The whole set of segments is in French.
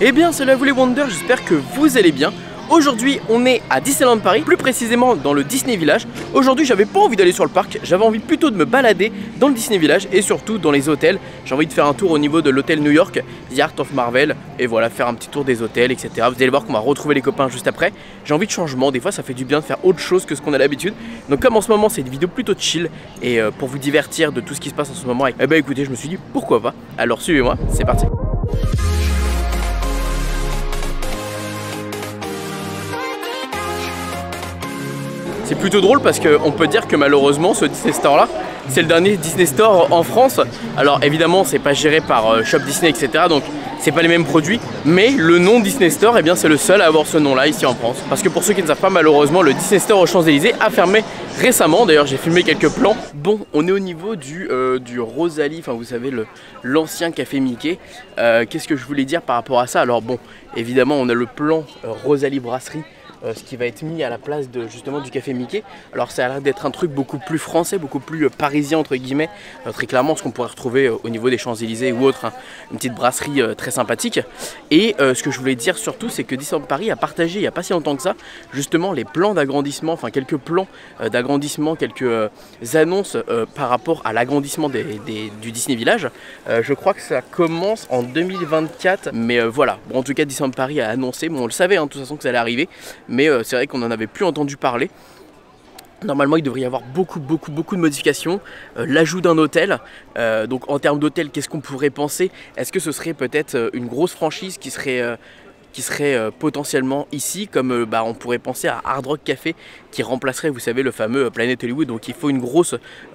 Eh bien salut à vous les Wonders, j'espère que vous allez bien. Aujourd'hui on est à Disneyland Paris, plus précisément dans le Disney Village. Aujourd'hui j'avais pas envie d'aller sur le parc, j'avais envie plutôt de me balader dans le Disney Village et surtout dans les hôtels. J'ai envie de faire un tour au niveau de l'hôtel New York, The Art of Marvel, et voilà, faire un petit tour des hôtels, etc. Vous allez voir qu'on va retrouver les copains juste après. J'ai envie de changement, des fois ça fait du bien de faire autre chose que ce qu'on a l'habitude. Donc comme en ce moment c'est une vidéo plutôt chill et pour vous divertir de tout ce qui se passe en ce moment, eh ben écoutez, je me suis dit pourquoi pas. Alors suivez-moi, c'est parti. C'est plutôt drôle parce qu'on peut dire que malheureusement ce Disney Store là, c'est le dernier Disney Store en France. Alors évidemment c'est pas géré par Shop Disney, etc. Donc c'est pas les mêmes produits. Mais le nom Disney Store, eh bien c'est le seul à avoir ce nom là ici en France. Parce que pour ceux qui ne savent pas, malheureusement le Disney Store aux Champs-Élysées a fermé récemment. D'ailleurs j'ai filmé quelques plans. Bon, on est au niveau du Rosalie, enfin vous savez l'ancien café Mickey. Qu'est-ce que je voulais dire par rapport à ça? Alors bon, évidemment on a le plan Rosalie Brasserie, ce qui va être mis à la place de justement du café Mickey. Alors ça a l'air d'être un truc beaucoup plus français, beaucoup plus parisien entre guillemets, très clairement ce qu'on pourrait retrouver au niveau des Champs-Élysées ou autre, hein, une petite brasserie très sympathique. Et ce que je voulais dire surtout, c'est que Disneyland Paris a partagé il n'y a pas si longtemps que ça justement les plans d'agrandissement, enfin quelques plans d'agrandissement, quelques annonces par rapport à l'agrandissement du Disney Village. Je crois que ça commence en 2024, mais voilà, bon, en tout cas Disneyland Paris a annoncé, bon on le savait hein, de toute façon que ça allait arriver, mais c'est vrai qu'on n'en avait plus entendu parler. Normalement il devrait y avoir beaucoup de modifications, l'ajout d'un hôtel, donc en termes d'hôtel qu'est-ce qu'on pourrait penser? Est-ce que ce serait peut-être une grosse franchise qui serait potentiellement ici, comme on pourrait penser à Hard Rock Café qui remplacerait, vous savez, le fameux Planet Hollywood. Donc il faut une grosse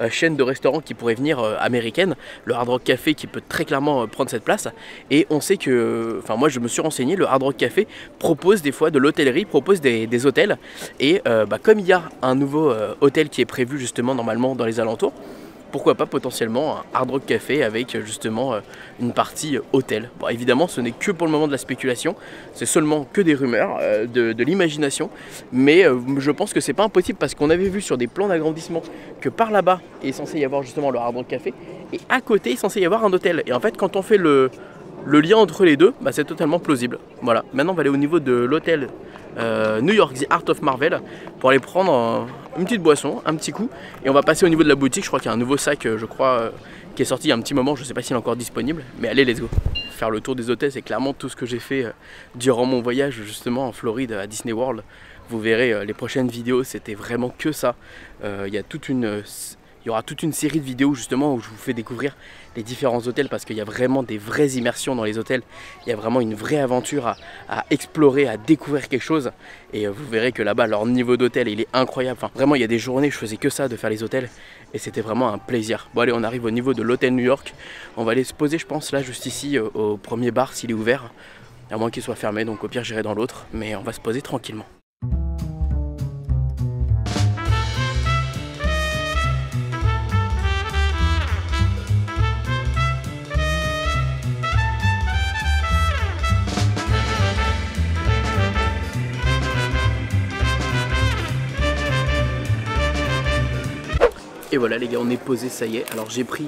chaîne de restaurants qui pourrait venir américaine, le Hard Rock Café qui peut très clairement prendre cette place. Et on sait que, enfin moi je me suis renseigné, le Hard Rock Café propose des fois de l'hôtellerie, propose des hôtels. Et comme il y a un nouveau hôtel qui est prévu justement normalement dans les alentours, pourquoi pas potentiellement un Hard Rock Café avec justement une partie hôtel. Bon, évidemment ce n'est que pour le moment de la spéculation, c'est seulement que des rumeurs, de l'imagination, mais je pense que c'est pas impossible parce qu'on avait vu sur des plans d'agrandissement que par là-bas est censé y avoir justement le Hard Rock Café et à côté il est censé y avoir un hôtel. Et en fait quand on fait le lien entre les deux, c'est totalement plausible. Voilà, maintenant on va aller au niveau de l'hôtel New York The Art of Marvel pour aller prendre une petite boisson, un petit coup, et on va passer au niveau de la boutique. Je crois qu'il y a un nouveau sac, je crois, qui est sorti il y a un petit moment, je sais pas s'il est encore disponible, mais allez, let's go. Faire le tour des hôtels, c'est clairement tout ce que j'ai fait durant mon voyage justement en Floride à Disney World. Vous verrez les prochaines vidéos, c'était vraiment que ça. Il y aura toute une série de vidéos justement où je vous fais découvrir les différents hôtels parce qu'il y a vraiment des vraies immersions dans les hôtels. Il y a vraiment une vraie aventure à explorer, à découvrir quelque chose. Et vous verrez que là-bas, leur niveau d'hôtel, il est incroyable. Enfin, vraiment, il y a des journées, je faisais que ça, de faire les hôtels. Et c'était vraiment un plaisir. Bon allez, on arrive au niveau de l'hôtel New York. On va aller se poser, je pense, là, juste ici, au premier bar, s'il est ouvert. À moins qu'il soit fermé, donc au pire, j'irai dans l'autre. Mais on va se poser tranquillement. Et voilà les gars, on est posé, ça y est. Alors j'ai pris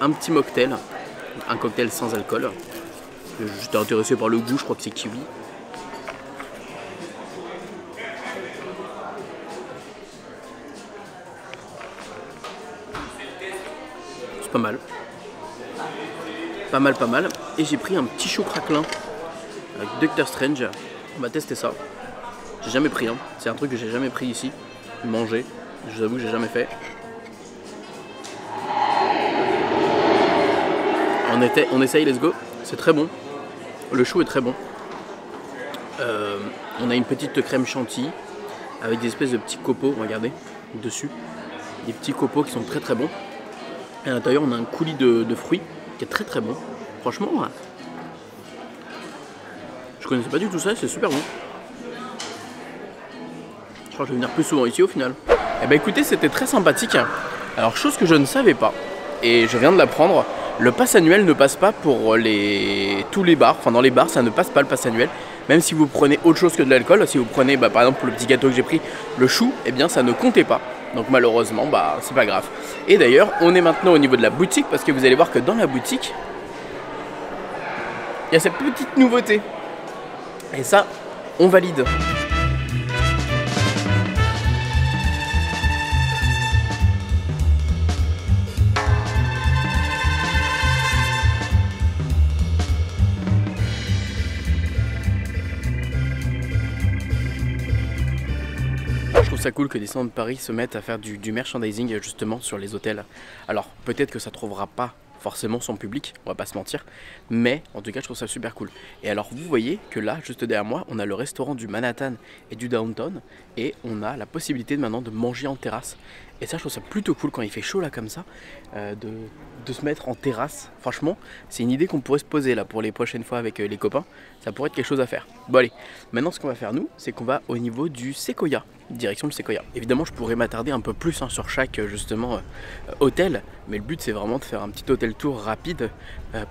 un petit mocktail, un cocktail sans alcool. J'étais intéressé par le goût, je crois que c'est kiwi. C'est pas mal. Pas mal. Et j'ai pris un petit chou craquelin avec Doctor Strange. On va tester ça. J'ai jamais pris, hein. C'est un truc que j'ai jamais pris ici. Manger. Je vous avoue que j'ai jamais fait. On essaye, let's go. C'est très bon. Le chou est très bon. On a une petite crème chantilly avec des espèces de petits copeaux, regardez, dessus. Des petits copeaux qui sont très bons. Et à l'intérieur, on a un coulis de fruits qui est très bon. Franchement, ouais. Je connaissais pas du tout ça, c'est super bon. Je crois que je vais venir plus souvent ici au final. Eh ben écoutez, c'était très sympathique. Alors, chose que je ne savais pas, et je viens de l'apprendre, le pass annuel ne passe pas pour tous les bars. Enfin, dans les bars, ça ne passe pas le pass annuel. Même si vous prenez autre chose que de l'alcool, si vous prenez par exemple pour le petit gâteau que j'ai pris, le chou, eh bien ça ne comptait pas. Donc malheureusement, c'est pas grave. Et d'ailleurs, on est maintenant au niveau de la boutique parce que vous allez voir que dans la boutique, il y a cette petite nouveauté. Et ça, on valide. Je trouve ça cool que Disneyland Paris se mette à faire du merchandising justement sur les hôtels. Alors peut-être que ça trouvera pas forcément son public, on va pas se mentir, mais en tout cas je trouve ça super cool. Et alors vous voyez que là, juste derrière moi, on a le restaurant du Manhattan et du Downtown, et on a la possibilité maintenant de manger en terrasse. Et ça je trouve ça plutôt cool quand il fait chaud là comme ça, de se mettre en terrasse. Franchement, c'est une idée qu'on pourrait se poser là pour les prochaines fois avec les copains, ça pourrait être quelque chose à faire. Bon allez, maintenant ce qu'on va faire nous, c'est qu'on va au niveau du Sequoia, direction le Sequoia. Évidemment je pourrais m'attarder un peu plus sur chaque justement hôtel, mais le but c'est vraiment de faire un petit hôtel tour rapide,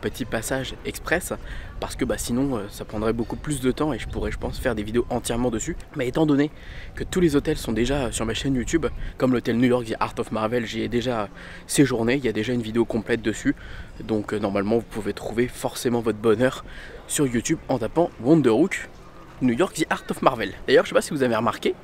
petit passage express, parce que sinon ça prendrait beaucoup plus de temps et je pourrais je pense faire des vidéos entièrement dessus. Mais étant donné que tous les hôtels sont déjà sur ma chaîne YouTube, comme l'hôtel New York The Art of Marvel, j'y ai déjà séjourné, il y a déjà une vidéo complète dessus, donc normalement vous pouvez trouver forcément votre bonheur sur YouTube en tapant Wonderhook New York The Art of Marvel. D'ailleurs je sais pas si vous avez remarqué,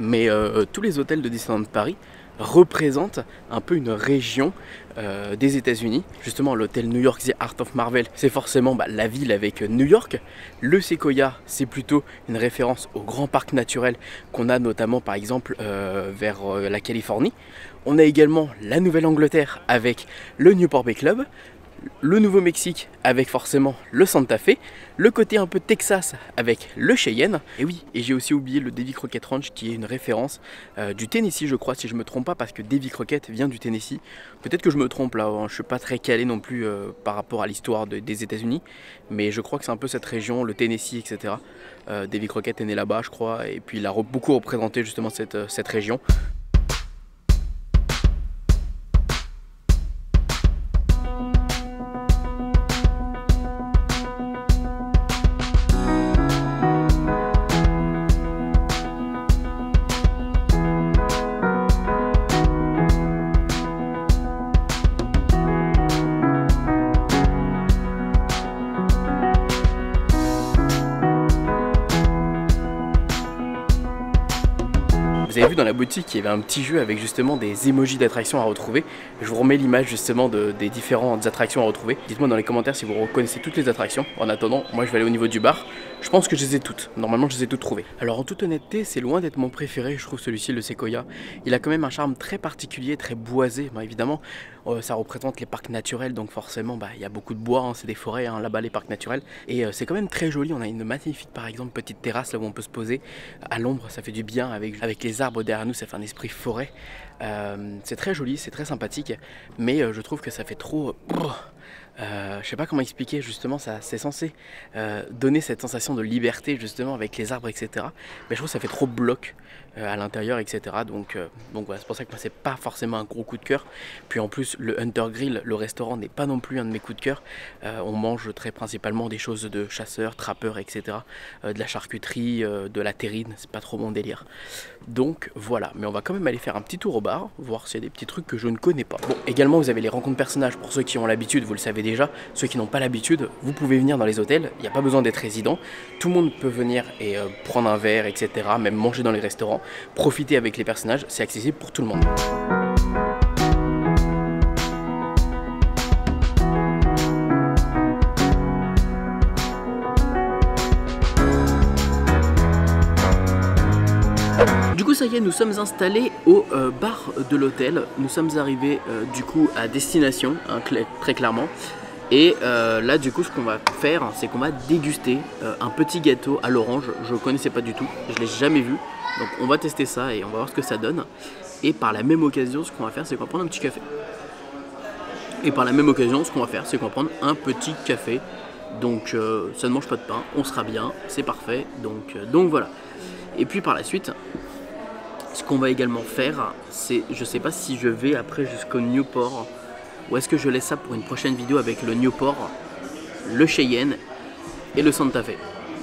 mais tous les hôtels de Disneyland Paris représentent un peu une région des États-Unis. Justement l'hôtel New York The Art of Marvel, c'est forcément la ville avec New York. Le Sequoia, c'est plutôt une référence au grand parc naturel qu'on a notamment par exemple vers la Californie. On a également la Nouvelle-Angleterre avec le Newport Bay Club, le Nouveau-Mexique avec forcément le Santa Fe, le côté un peu Texas avec le Cheyenne, et oui, et j'ai aussi oublié le Davy Crockett Ranch qui est une référence du Tennessee je crois, si je me trompe pas, parce que Davy Crockett vient du Tennessee. Peut-être que je me trompe là, hein, je suis pas très calé non plus par rapport à l'histoire des États-Unis, mais je crois que c'est un peu cette région, le Tennessee, etc. Davy Crockett est né là-bas je crois, et puis il a beaucoup représenté justement cette région. Vous avez vu dans la boutique il y avait un petit jeu avec justement des emojis d'attractions à retrouver. Je vous remets l'image justement des différentes attractions à retrouver. Dites-moi dans les commentaires si vous reconnaissez toutes les attractions. En attendant, moi je vais aller au niveau du bar. Je pense que je les ai toutes. Normalement je les ai toutes trouvées. Alors en toute honnêteté, c'est loin d'être mon préféré. Je trouve celui-ci, le Sequoia. Il a quand même un charme très particulier, très boisé. Évidemment, ça représente les parcs naturels. Donc forcément, il y a beaucoup de bois. Hein, c'est des forêts là-bas, les parcs naturels. Et c'est quand même très joli. On a une magnifique, par exemple, petite terrasse là où on peut se poser à l'ombre. Ça fait du bien avec les arbres derrière nous. Ça fait un esprit forêt. C'est très joli, c'est très sympathique. Mais je trouve que ça fait trop... je sais pas comment expliquer justement, c'est censé donner cette sensation de liberté justement avec les arbres etc. Mais je trouve que ça fait trop bloc à l'intérieur etc. Donc voilà, c'est pour ça que moi c'est pas forcément un gros coup de cœur. Puis en plus le Hunter Grill, le restaurant n'est pas non plus un de mes coups de cœur. On mange très principalement des choses de chasseurs, trappeurs etc. De la charcuterie, de la terrine, c'est pas trop mon délire. Donc voilà, mais on va quand même aller faire un petit tour au bar, voir s'il y a des petits trucs que je ne connais pas. Bon, également vous avez les rencontres personnages pour ceux qui ont l'habitude, vous le savez déjà. Ceux qui n'ont pas l'habitude, vous pouvez venir dans les hôtels, il n'y a pas besoin d'être résident. Tout le monde peut venir et prendre un verre, etc. Même manger dans les restaurants, profiter avec les personnages, c'est accessible pour tout le monde. Du coup ça y est, nous sommes installés au bar de l'hôtel. Nous sommes arrivés du coup à destination, hein, très clairement. Et là du coup ce qu'on va faire, c'est qu'on va déguster un petit gâteau à l'orange. Je ne connaissais pas du tout, je l'ai jamais vu. Donc on va tester ça et on va voir ce que ça donne. Et par la même occasion, ce qu'on va faire, c'est qu'on va prendre un petit café. Et par la même occasion, ce qu'on va faire, c'est qu'on va prendre un petit café. Donc ça ne mange pas de pain, on sera bien, c'est parfait. Donc voilà. Et puis par la suite, ce qu'on va également faire, c'est, je sais pas si je vais après jusqu'au Newport, ou est-ce que je laisse ça pour une prochaine vidéo avec le Newport, le Cheyenne et le Santa Fe.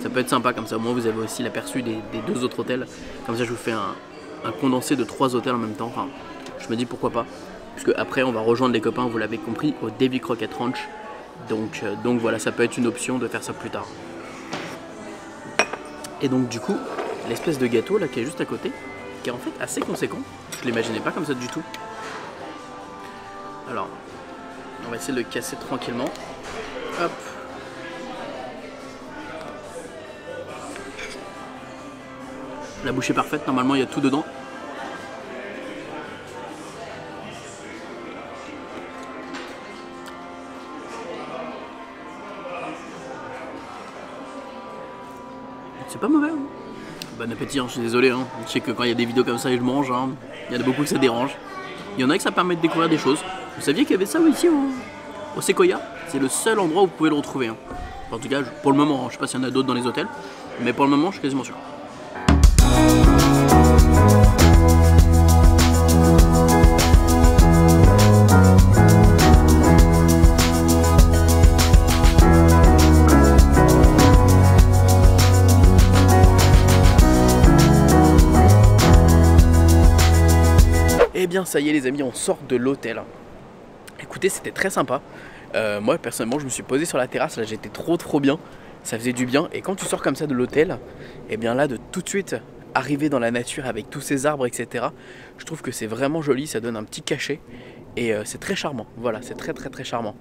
Ça peut être sympa comme ça, au moins vous avez aussi l'aperçu des deux autres hôtels. Comme ça je vous fais un condensé de 3 hôtels en même temps, enfin je me dis pourquoi pas. Puisque après on va rejoindre les copains, vous l'avez compris, au Davy Crockett Ranch Donc voilà, ça peut être une option de faire ça plus tard. Et donc du coup, l'espèce de gâteau là qui est juste à côté, qui est en fait assez conséquent. Je l'imaginais pas comme ça du tout. Alors, on va essayer de le casser tranquillement. Hop. La bouche est parfaite, normalement il y a tout dedans. C'est pas mauvais. Hein. Bon appétit, hein, je suis désolé. Hein. Je sais que quand il y a des vidéos comme ça et je mange, hein, il y en a beaucoup que ça dérange. Il y en a que ça permet de découvrir des choses. Vous saviez qu'il y avait ça ici au Sequoia? C'est le seul endroit où vous pouvez le retrouver. Hein. En tout cas, pour le moment, hein. Je sais pas s'il y en a d'autres dans les hôtels, mais pour le moment, je suis quasiment sûr. Eh bien ça y est les amis, on sort de l'hôtel. Écoutez, c'était très sympa. Moi personnellement je me suis posé sur la terrasse, là j'étais trop bien. Ça faisait du bien. Et quand tu sors comme ça de l'hôtel, et bien là de tout de suite arriver dans la nature avec tous ces arbres etc. Je trouve que c'est vraiment joli, ça donne un petit cachet. Et c'est très charmant, voilà, c'est très charmant.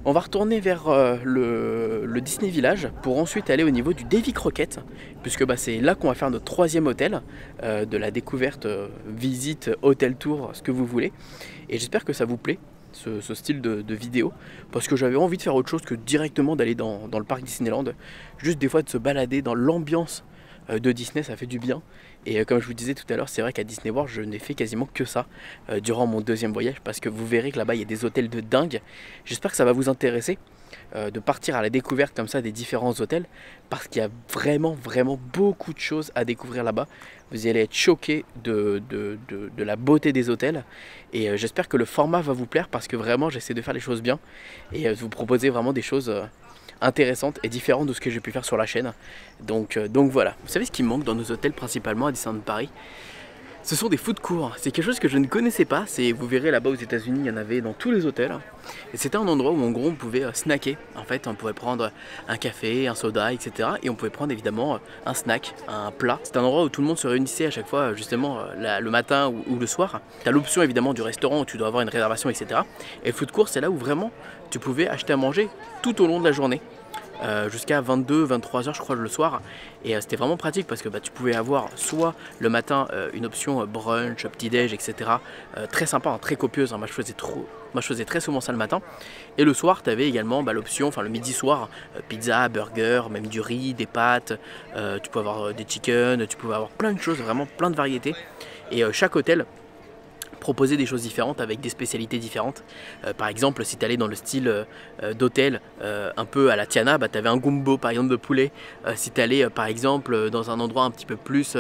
On va retourner vers le Disney Village pour ensuite aller au niveau du Davy Crockett, puisque c'est là qu'on va faire notre troisième hôtel, de la découverte, visite, hôtel tour, ce que vous voulez. Et j'espère que ça vous plaît, ce style de vidéo, parce que j'avais envie de faire autre chose que directement d'aller dans le parc Disneyland. Juste des fois de se balader dans l'ambiance de Disney, ça fait du bien. Et comme je vous disais tout à l'heure, c'est vrai qu'à Disney World je n'ai fait quasiment que ça durant mon deuxième voyage, parce que vous verrez que là-bas il y a des hôtels de dingue. J'espère que ça va vous intéresser de partir à la découverte comme ça des différents hôtels, parce qu'il y a vraiment beaucoup de choses à découvrir là-bas. Vous allez être choqués de la beauté des hôtels, et j'espère que le format va vous plaire, parce que vraiment j'essaie de faire les choses bien et de vous proposer vraiment des choses intéressantes et différentes de ce que j'ai pu faire sur la chaîne. Donc voilà, vous savez ce qui manque dans nos hôtels principalement à Disneyland Paris? Ce sont des food courts. C'est quelque chose que je ne connaissais pas. Vous verrez là-bas aux États-Unis, il y en avait dans tous les hôtels. Et c'était un endroit où en gros on pouvait snacker. En fait, on pouvait prendre un café, un soda, etc. Et on pouvait prendre évidemment un snack, un plat. C'est un endroit où tout le monde se réunissait à chaque fois, justement le matin ou le soir. Tu as l'option évidemment du restaurant où tu dois avoir une réservation, etc. Et le food court, c'est là où vraiment tu pouvais acheter à manger tout au long de la journée. Jusqu'à 22-23h je crois le soir, et c'était vraiment pratique parce que tu pouvais avoir soit le matin une option brunch, petit déj, etc. Très sympa, hein, très copieuse, hein. Moi je faisais très souvent ça le matin, et le soir tu avais également l'option, enfin le midi soir, pizza, burger, même du riz, des pâtes, tu pouvais avoir des chicken, tu pouvais avoir plein de choses, vraiment plein de variétés, et chaque hôtel proposer des choses différentes avec des spécialités différentes. Par exemple, si tu allais dans le style d'hôtel un peu à la Tiana, tu avais un gumbo par exemple de poulet. Si tu allais par exemple dans un endroit un petit peu plus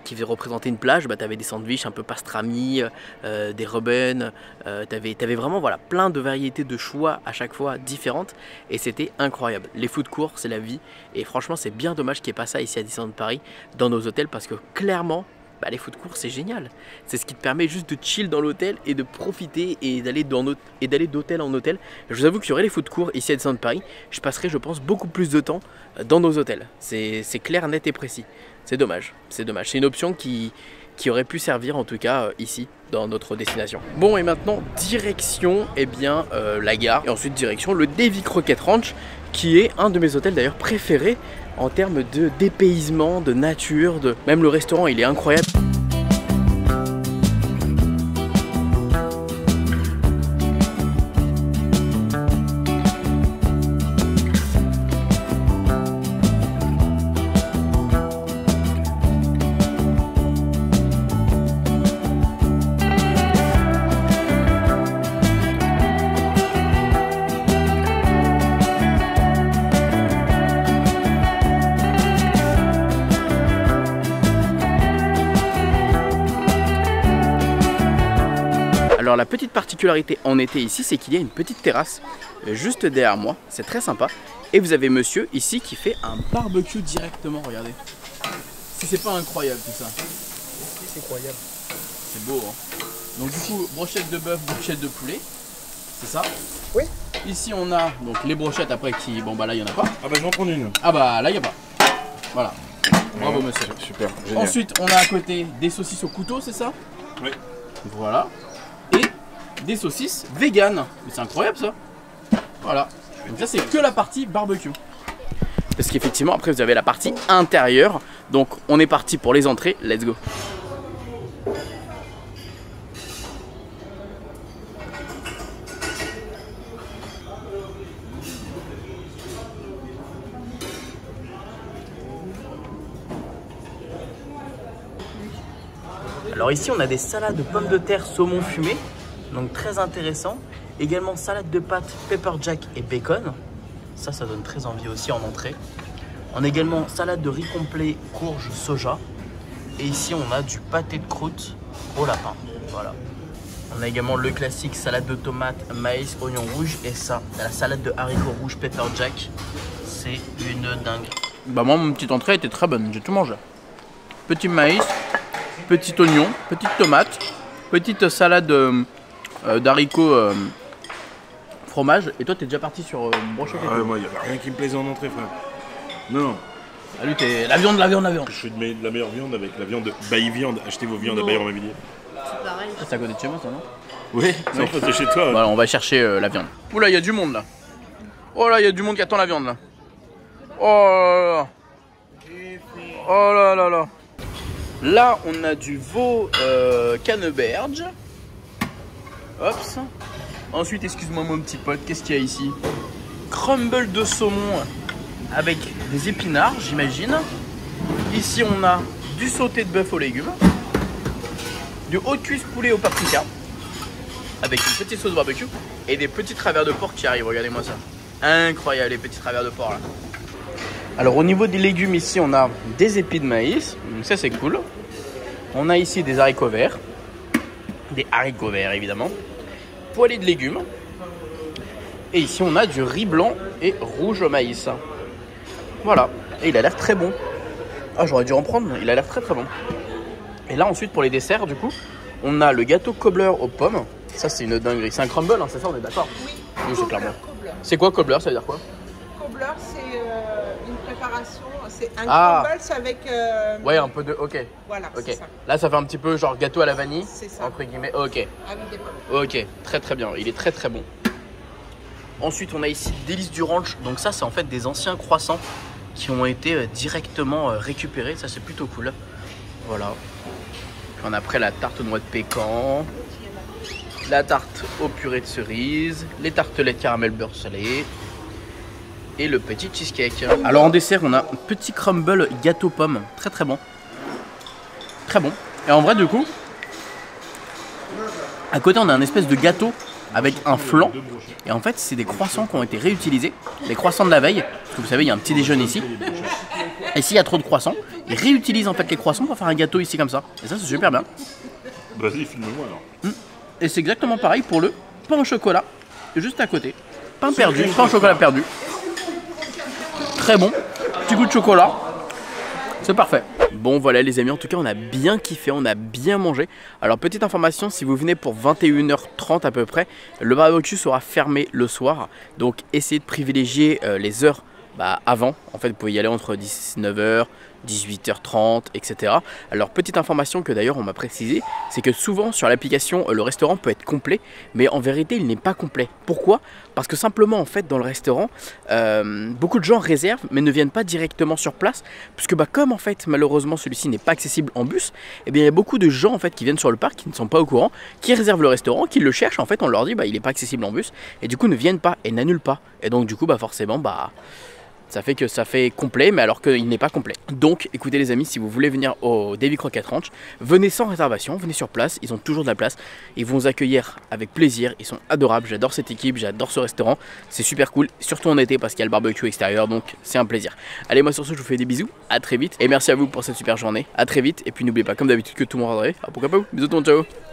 qui faisait représenter une plage, tu avais des sandwichs un peu pastrami, des rebens, tu avais vraiment voilà, plein de variétés de choix à chaque fois différentes, et c'était incroyable. Les food courts c'est la vie, et franchement c'est bien dommage qu'il n'y ait pas ça ici à Disneyland Paris dans nos hôtels, parce que clairement les food courts c'est génial, c'est ce qui te permet juste de chill dans l'hôtel et de profiter et d'aller d'hôtel en hôtel. Je vous avoue qu'il y aurait les food courts ici à Disneyland Paris, je passerai je pense beaucoup plus de temps dans nos hôtels, c'est clair, net et précis. C'est dommage, c'est une option qui aurait pu servir en tout cas ici dans notre destination. Bon, et maintenant direction la gare, et ensuite direction le Davy Crockett Ranch, qui est un de mes hôtels d'ailleurs préférés en termes de dépaysement, de nature, même le restaurant il est incroyable. Alors la petite particularité en été ici, c'est qu'il y a une petite terrasse juste derrière moi, c'est très sympa. Et vous avez monsieur ici qui fait un barbecue directement, regardez. Si c'est pas incroyable tout ça. C'est incroyable. C'est beau hein. Donc du coup, brochette de bœuf, brochette de poulet. c'est ça? Oui. Ici on a donc les brochettes après qui... Bon bah là il n'y en a pas. Ah bah je vais en prendre une. Ah bah là il n'y a pas. Voilà. Bravo monsieur. Super, génial. Ensuite on a à côté des saucisses au couteau, c'est ça? Oui. Voilà. Et des saucisses vegan. Mais c'est incroyable ça. Voilà. Donc ça c'est que la partie barbecue. Parce qu'effectivement après vous avez la partie intérieure. Donc on est parti pour les entrées, let's go. Alors ici on a des salades de pommes de terre saumon fumé, donc très intéressant. Également salade de pâtes pepper jack et bacon, ça donne très envie aussi en entrée. On a également salade de riz complet, courge, soja. Et ici on a du pâté de croûte au lapin, voilà. On a également le classique salade de tomates, maïs, oignon rouge et ça, la salade de haricots rouges pepper jack, c'est une dingue. Bah moi mon petite entrée était très bonne, j'ai tout mangé. Petit maïs, petit oignon, petite tomate, petite salade d'haricots fromage. Et toi t'es déjà parti sur brochette et tout. Moi il n'y avait rien qui me plaisait en entrée frère. Non. Ah lui t'es la viande. Je suis de la meilleure viande avec la viande de Bailly Viande. Achetez vos viandes à Bailly-en-Mobilier. C'est pareil. C'est à côté de chez moi ça non? Oui, c'est en face de chez toi. Voilà, on va chercher la viande. Oula il y a du monde là. Oh là il y a du monde qui attend la viande là. Oh là là. Oh là là là. Là, on a du veau canneberge. Hops. Ensuite, excuse-moi mon petit pote, qu'est-ce qu'il y a ici? Crumble de saumon avec des épinards, j'imagine. Ici, on a du sauté de bœuf aux légumes. Du haut de cuisse poulet au paprika. Avec une petite sauce barbecue. Et des petits travers de porc qui arrivent, regardez-moi ça. Incroyable, les petits travers de porc là. Alors au niveau des légumes ici on a des épis de maïs, donc ça c'est cool. On a ici des haricots verts, évidemment, poêlés de légumes. Et ici on a du riz blanc et rouge au maïs. Voilà, et il a l'air très bon. Ah j'aurais dû en prendre, il a l'air très bon. Et là ensuite pour les desserts du coup, on a le gâteau cobbler aux pommes. Ça c'est une dinguerie, c'est un crumble hein, c'est ça on est d'accord? Oui, c'est clairement. C'est quoi cobbler, ça veut dire quoi? Cobbler, c'est une préparation, c'est un crumble avec... Ouais, un peu de... Ok. Voilà, ok. c'est ça. Là, ça fait un petit peu genre gâteau à la vanille. C'est ça. Entre guillemets. Ok. Avec des pommes. Ok, très bien. Il est très bon. Ensuite, on a ici Délices du Ranch. Donc ça, c'est en fait des anciens croissants qui ont été directement récupérés. Ça, c'est plutôt cool. Voilà. Puis on a après la tarte aux noix de pécan, la tarte aux purées de cerises, les tartelettes caramel beurre salé et le petit cheesecake. Alors en dessert, on a un petit crumble gâteau pomme, très bon. Très bon. Et en vrai, du coup, à côté, on a un espèce de gâteau avec un flan. Et en fait, c'est des croissants qui ont été réutilisés, les croissants de la veille. Parce que vous savez, il y a un petit déjeuner ici. Et s'il y a trop de croissants, ils réutilisent en fait les croissants pour faire un gâteau ici comme ça. Et ça, c'est super bien. Vas-y, filme-moi alors. Et c'est exactement pareil pour le pain au chocolat, juste à côté. Pain perdu, pain au chocolat perdu. Très bon, petit goût de chocolat, c'est parfait. Bon voilà les amis, en tout cas on a bien kiffé, on a bien mangé. Alors petite information, si vous venez pour 21h30 à peu près, le barbecue sera fermé le soir. Donc essayez de privilégier les heures avant. En fait vous pouvez y aller entre 19h, 18h30, etc. Alors petite information que d'ailleurs on m'a précisé, c'est que souvent sur l'application le restaurant peut être complet, mais en vérité il n'est pas complet. Pourquoi? Parce que simplement en fait dans le restaurant, beaucoup de gens réservent mais ne viennent pas directement sur place, puisque comme en fait malheureusement celui-ci n'est pas accessible en bus, et bien il y a beaucoup de gens en fait qui viennent sur le parc, qui ne sont pas au courant, qui réservent le restaurant, qui le cherchent en fait, on leur dit il n'est pas accessible en bus, et du coup ne viennent pas et n'annulent pas, et donc du coup forcément ça fait que ça fait complet, mais alors qu'il n'est pas complet. Donc, écoutez les amis, si vous voulez venir au Davy Croquette Ranch, venez sans réservation, venez sur place, ils ont toujours de la place. Ils vont vous accueillir avec plaisir, ils sont adorables, j'adore cette équipe, j'adore ce restaurant. C'est super cool, surtout en été parce qu'il y a le barbecue extérieur, donc c'est un plaisir. Allez, moi sur ce, je vous fais des bisous, à très vite. Et merci à vous pour cette super journée, à très vite. Et puis n'oubliez pas, comme d'habitude, que tout le monde rendrait. Pourquoi pas vous, bisous tout le monde, ciao.